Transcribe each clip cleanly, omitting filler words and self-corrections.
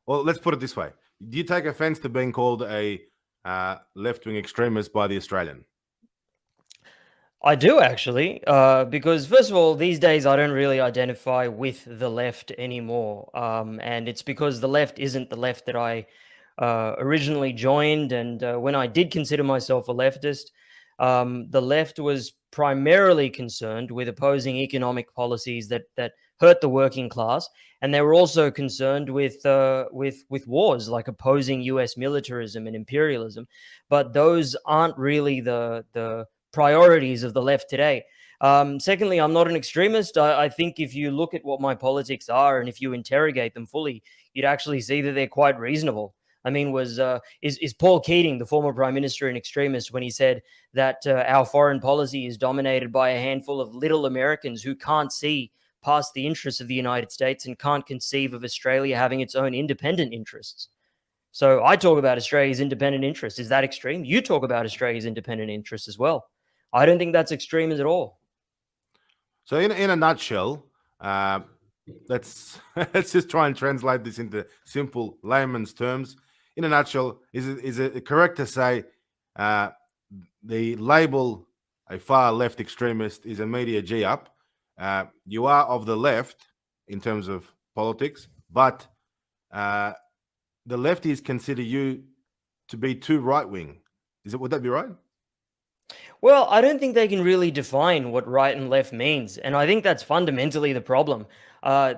Well, let's put it this way. Do you take offense to being called a left-wing extremist by the Australian? I do actually, because first of all, these days I don't really identify with the left anymore, and it's because the left isn't the left that I originally joined. And when I did consider myself a leftist, the left was primarily concerned with opposing economic policies that hurt the working class, and they were also concerned with wars, like opposing U.S. militarism and imperialism. But those aren't really the priorities of the left today. Secondly, I'm not an extremist. I think if you look at what my politics are and if you interrogate them fully, you'd actually see that they're quite reasonable. I mean, is Paul Keating, the former prime minister, an extremist when he said that our foreign policy is dominated by a handful of little Americans who can't see past the interests of the United States and can't conceive of Australia having its own independent interests? So I talk about Australia's independent interests. Is that extreme? You talk about Australia's independent interests as well. I don't think that's extreme at all. So, in a nutshell, let's let's just try and translate this into simple layman's terms. In a nutshell, is it correct to say the label a far left extremist is a media G up? You are of the left in terms of politics, but the lefties consider you to be too right wing. Would that be right? Well, I don't think they can really define what right and left means, and I think that's fundamentally the problem.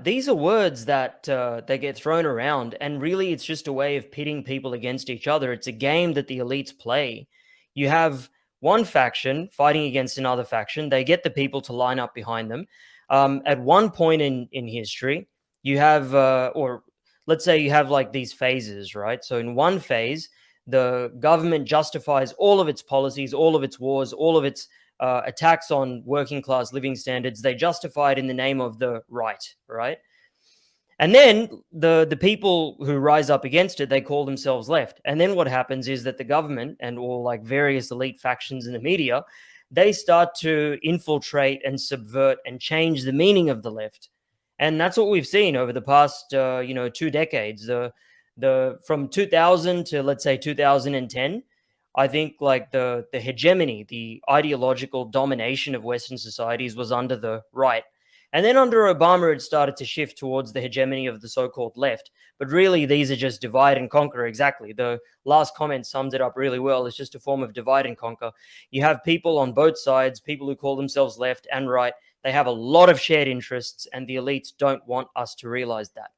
These are words that they get thrown around, and really, it's just a way of pitting people against each other. It's a game that the elites play. You have one faction fighting against another faction. They get the people to line up behind them. At one point in history, you have, or let's say you have like these phases, right? So in one phase, the government justifies all of its policies, all of its wars, all of its attacks on working class living standards. They justify it in the name of the right? And then the people who rise up against it, they call themselves left. And then what happens is that the government and all like various elite factions in the media, they start to infiltrate and subvert and change the meaning of the left. And that's what we've seen over the past 2 decades. The from 2000 to let's say 2010, I think like the hegemony, the ideological domination of Western societies was under the right. And then under Obama, it started to shift towards the hegemony of the so-called left. But really, these are just divide and conquer. Exactly. The last comment sums it up really well. It's just a form of divide and conquer. You have people on both sides, people who call themselves left and right. They have a lot of shared interests, and the elites don't want us to realize that.